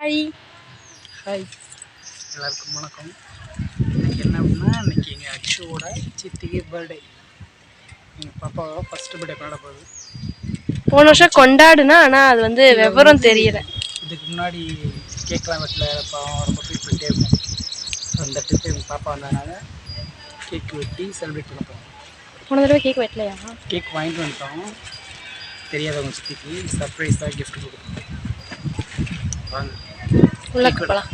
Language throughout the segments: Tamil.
ஹாய் ஹாய் எல்லாருக்கும் வணக்கம். இன்றைக்கி என்ன அப்படின்னா, இன்றைக்கி எங்கள் அக்ஷுவோட சித்திக்கு பர்த்டே. எங்கள் பாப்பாவோட ஃபஸ்ட்டு பர்த்டே கொண்டாட போகுது. போன வருஷம் கொண்டாடுனா, ஆனால் அது வந்து விவரம் தெரியல. இதுக்கு முன்னாடி கேக்லாம் வெட்டல, பாவம் ரொம்ப ஃபீல் பண்ணிட்டே இருக்கும். ஸோ அந்த ட்ரிப்பு எங்கள் பாப்பா வந்ததுனால கேக் வெட்டி செலிப்ரேட் பண்ண போகிறோம். போன தடவை கேக் வெட்டலையா? கேக் வாங்கிட்டு வந்துட்டோம். தெரியாதவங்க சித்திக்கு சர்ப்ரைஸாக கிஃப்ட் கொடுக்குறோம். வாங்க உள்ள போகலாம்,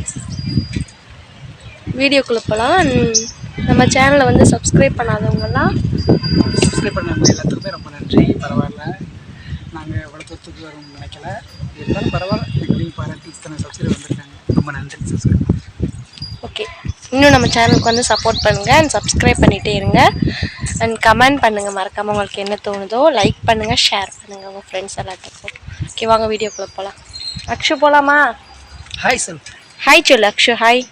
வீடியோக்குள்ளே போகலாம். நம்ம சேனலை வந்து சப்ஸ்கிரைப் பண்ணாதவங்கலாம் சப்ஸ்கிரைப் பண்ணவங்க எல்லாத்துக்குமே ரொம்ப நன்றி. பரவாயில்ல, நாங்கள் எவ்வளோ தூரத்துக்கு வரும்னு நினைக்கல, இருந்தாலும் பரவாயில்ல. எங்களையும் பாராட்டி இத்தனை சப்ஸ்கிரைப் வந்திருக்காங்க, ரொம்ப நன்றி. சப்ஸ்கிரைப் ஓகே, இன்னும் நம்ம சேனலுக்கு வந்து சப்போர்ட் பண்ணுங்கள் அண்ட் சப்ஸ்கிரைப் பண்ணிகிட்டே இருங்க. அண்ட் கமெண்ட் பண்ணுங்கள், மறக்காமல் உங்களுக்கு என்ன தோணுதோ லைக் பண்ணுங்கள், ஷேர் பண்ணுங்கள் உங்கள் ஃப்ரெண்ட்ஸ் எல்லாத்துக்கும். ஓகே, வாங்க வீடியோக்குள்ளே போகலாம். அக்ஷு போகலாமா? ஹாய் சொல். ஹாய் சொல்லு அக்ஷு. ஹாய்,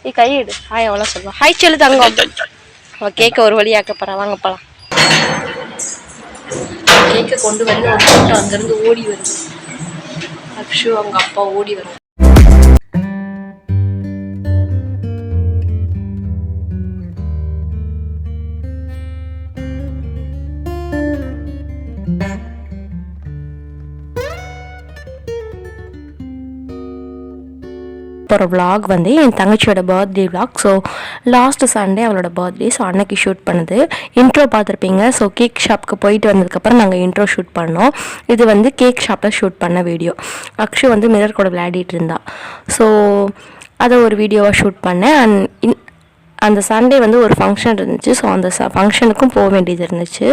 நீ கையிடு. ஹாய் அவ்வளோ சொல்லுவோம். ஹாய் சொல்லு தங்கம். கேக்கை ஒரு வழியாக்க போகிறேன், வாங்க போகலாம். கேக்கை கொண்டு வந்து ஒரு கூட்டம் அங்கேருந்து ஓடி வருது. அக்ஷு அவங்க அப்பா ஓடி வரும். ஒரு vlog வந்து என் தங்கச்சியோட birthday vlog. So last Sunday அவளோட பர்த்டே. ஸோ அன்னைக்கு ஷூட் பண்ணுது. இன்ட்ரோ பார்த்துருப்பீங்க. ஸோ கேக் ஷாப்புக்கு போயிட்டு வந்ததுக்கப்புறம் நாங்கள் இன்ட்ரோ ஷூட் பண்ணோம். இது வந்து கேக் ஷாப்பில் ஷூட் பண்ண வீடியோ. அக்ஷு வந்து மிரர் கூட விளையாடிட்டு இருந்தா. ஸோ அதை ஒரு வீடியோவாக ஷூட் பண்ணேன். அண்ட் அந்த சண்டே வந்து ஒரு ஃபங்க்ஷன் இருந்துச்சு. ஸோ அந்த ஃபங்க்ஷனுக்கும் போக வேண்டியது இருந்துச்சு.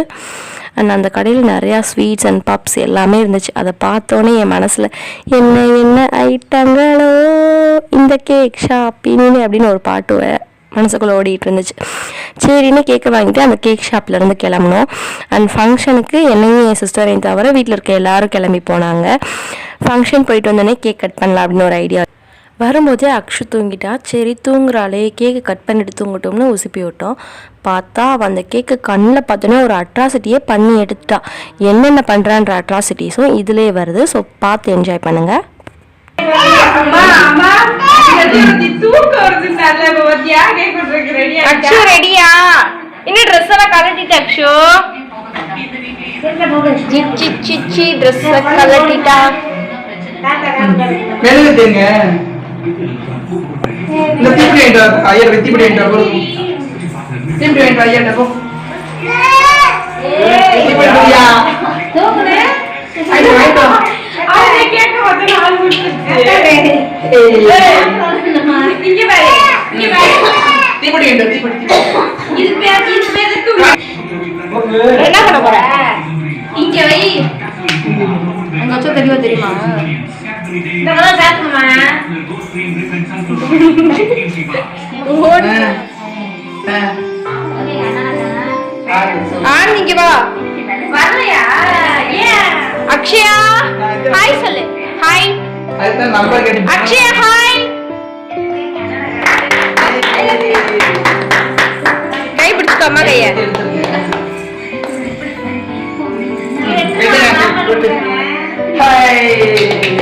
அண்ட் அந்த கடையில் நிறையா ஸ்வீட்ஸ் அண்ட் பப்ஸ் எல்லாமே இருந்துச்சு. அதை பார்த்தோன்னே என் மனசில் என்ன என்ன ஐட்டங்களோ இந்த கேக் ஷாப்பின்னு அப்படின்னு ஒரு பாட்டு மனசுக்குள்ளே ஓடிட்டு இருந்துச்சு. சரின்னு கேக்கை வாங்கிட்டு அந்த கேக் ஷாப்லேருந்து கிளம்புனோம். அண்ட் ஃபங்க்ஷனுக்கு என்னையும் என் சிஸ்டரையும் தவிர வீட்டில் இருக்க எல்லோரும் கிளம்பி போனாங்க. ஃபங்க்ஷன் போயிட்டு வந்தோடனே கேக் கட் பண்ணலாம் அப்படின்னு ஒரு ஐடியா. வரும்போதே அக்ஷு தூங்கிட்டா. சரி தூங்குறாளே, கேக்கு கட் பண்ணிட்டு தூங்கட்டோம்னு உசுப்பி விட்டோம். பார்த்தா அவள் அந்த கேக்கு கண்ணில் பார்த்தோன்னே ஒரு அட்ராசிட்டியே பண்ணி எடுத்துட்டா. என்னென்ன பண்ணுறான்ற அட்ராசிட்டிஸும் இதிலே வருது. ஸோ பார்த்து என்ஜாய் பண்ணுங்கள். அக்ஷு ரெடியா? இன்னும் ட்ரெஸ் எல்லாம் கலட்டிட்ட அக்ஷு. சிச்சி ட்ரெஸ் கலட்டிட்டா. என்ன பண்ண போற? இங்க வை. உங்க அச்சோ தெரியவா தெரியுமா? நீங்க வா. வரலையா? அக்ஷயா ஹாய் சொல்லு. ஹாய் அக்ஷயா. ஹாய். கை பிடிச்சுக்கோமா கைய.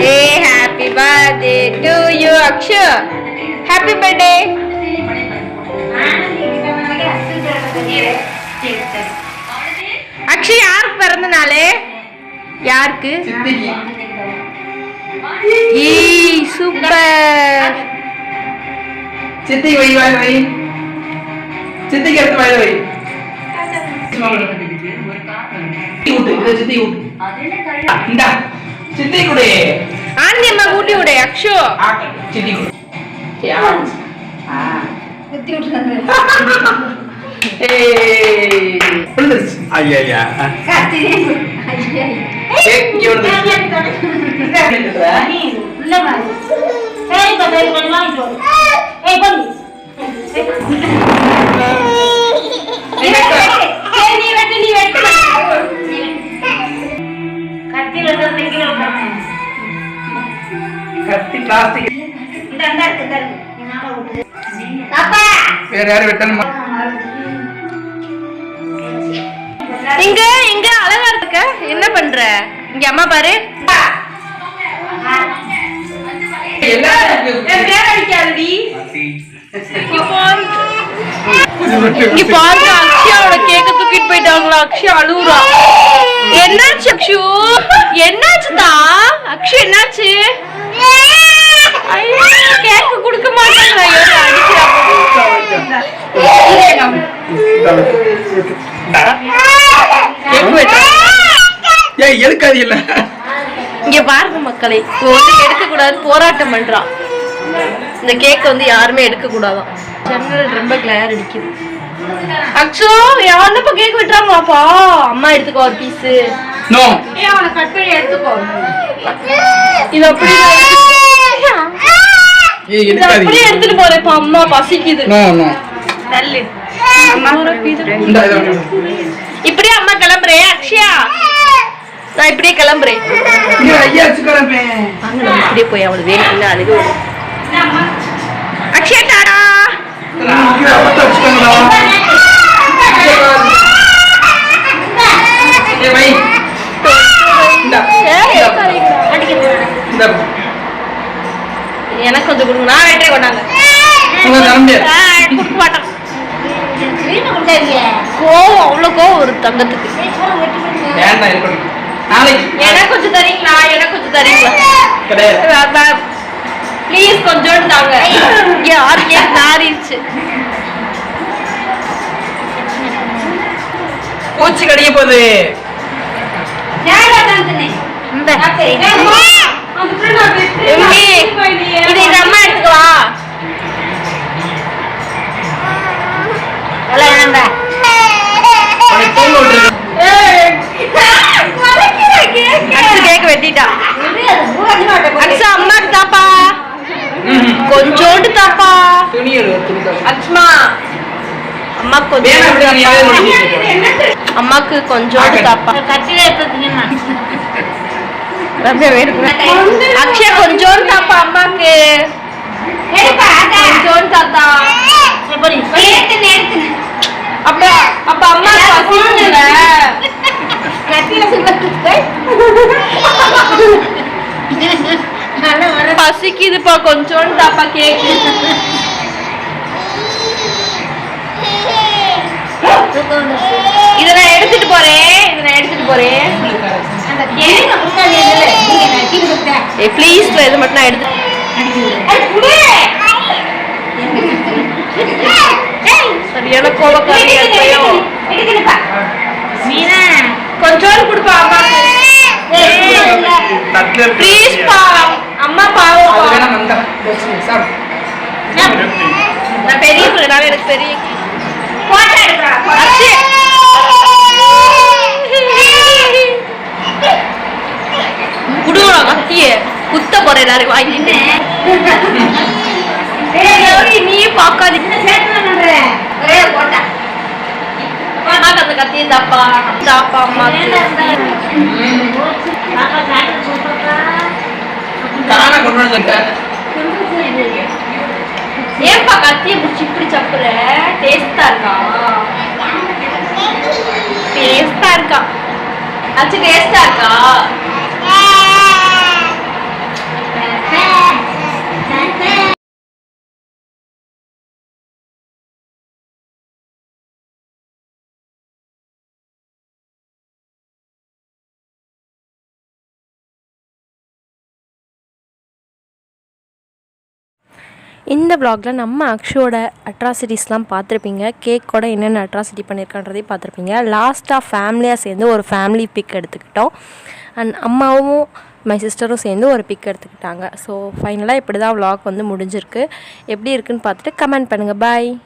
Hey, happy birthday to you, Akshu. Happy birthday. Akshu யாருக்கு பிறந்த நாள்? யாருக்கு? ஏய் சூப்பர். சித்தி வை வை வை. சித்திக்கு எடுத்து வை வை. சித்தி ஊட்டு. இந்தா சித்தி குடு. ஆண்டி அம்மா ஊட்டி விடு அக்ஷு. சித்தி குடு. ஊட்டி விட்டுறாங்க. ஏய் புல்லஸ். ஐயா காத்திரே. ஐயா கேக் இங்க வந்து. நீ உள்ள வா. ஏய் பதே பண்ணலாம்டோ. ஏய் பண்ணு. நீ வெட்டு. கத்தில வந்து கீழ உட்காரு. கத்தி பிளாஸ்டிக். இந்த அந்த இருக்கு. நீ நாம விடு. பாப்பா வேற யாரை வெட்டணுமா? இங்க இங்க அழகா இருக்க. என்ன பண்ற? இங்க அம்மா பாரு. இங்க பாருங்க அக்ஷயாவோட கேக்க தூக்கிட்டு போயிட்டாங்களா. அக்ஷயா அழுவுறா. என்னாச்சு அக்ஷு? என்னாச்சுதா அக்ஷு? என்னாச்சு? கேக்க கொடுக்க மாட்டாங்களா? எடுக்காது. இங்க பாருங்க மக்களே, எடுக்க கூடாது போராட்டம் பண்றான். இந்த கேக்க வந்து யாருமே எடுக்க கூடாதான். ஜன்னல் ரொம்ப கிளியர் அடிக்குது. அக்ஷு யாருப்பா கேக் விட்டுறாங்களாப்பா? அம்மா எடுத்துக்கோ ஒரு பீஸ். நோ அவனை கட் பண்ணி எடுத்துக்கோ. இது அப்படியே எடுத்துட்டு போறேன். அம்மா பசிக்குது. நல்லு இப்படியே அம்மா கிளம்புறேன். அக்ஷயா நான் இப்படியே கிளம்புறேன். இப்படியே போய் அவளுக்கு வேணும்னு அழுகு. அக்ஷயா டாடா. எனக்கு கொஞ்சம் கொடுங்க. நான் வெட்டே கொண்டாங்க கொடுக்க மாட்டேன். கோவம் அவ்வளோ கோவம் ஒரு தங்கத்துக்கு. எனக்கு கொஞ்சம் தரீங்களா? எனக்கு கொஞ்சம் தரீங்களா? ப்ளீஸ் கொஞ்சோண்டு தாங்க. யாரு கேக் நாரிச்சு. பூச்சி கடிக்க போகுது. இது எங்க அம்மா எடுத்துக்கவா? கேக் வெட்டிட்டா. அம்மாக்கு தாப்பா கொஞ்சோண்டு தாப்பா. அக்ஷ்மா அம்மாக்கு கொஞ்சோண்டு தாப்பா. அக்ஷயா கொஞ்சோண்டு தாப்பா அம்மாக்கு. கொஞ்சோண்டு தாத்தா. அப்ப அப்ப அம்மா பசிக்குதுப்பா கொஞ்சோண்டு தாப்பா கேக். இத நான் எடுத்துட்டு போறேன். ப்ளீஸ் இது மட்டும் நான் எடுத்து சரியான கோபக்காரி. கொஞ்சோண்டு கொடுப்பா அம்மாக்கு. ப்ளீஸ் பா அம்மா பாவம். நான் பெரிய பிள்ளைனால எனக்கு பெரிய குடுவா கத்திய குத்த போற எல்லாரும் வாங்கிட்டு. நீ பாக்காது அந்த கத்திய தாப்பா தாப்பா அம்மா. ஏன்பா கத்திய முடிச்சு இப்படி சப்புற? டேஸ்டா இருக்கா? டேஸ்டா இருக்கா? அச்சு டேஸ்டா இருக்கா? இந்த vlogல நம்ம அக்ஷோட அட்ராசிட்டிஸ்லாம் பார்த்துருப்பீங்க. கேக்கோட என்னென்ன அட்ராசிட்டி பண்ணியிருக்கான்றதையும் பார்த்துருப்பீங்க. லாஸ்ட்டாக ஃபேமிலியாக சேர்ந்து ஒரு ஃபேமிலி பிக் எடுத்துக்கிட்டோம். அண்ட் அம்மாவும் மை சிஸ்டரும் சேர்ந்து ஒரு பிக் எடுத்துக்கிட்டாங்க. ஸோ ஃபைனலாக இப்படி தான் vlog வந்து முடிஞ்சிருக்கு. எப்படி இருக்குன்னு பார்த்துட்டு கமெண்ட் பண்ணுங்கள். பாய்.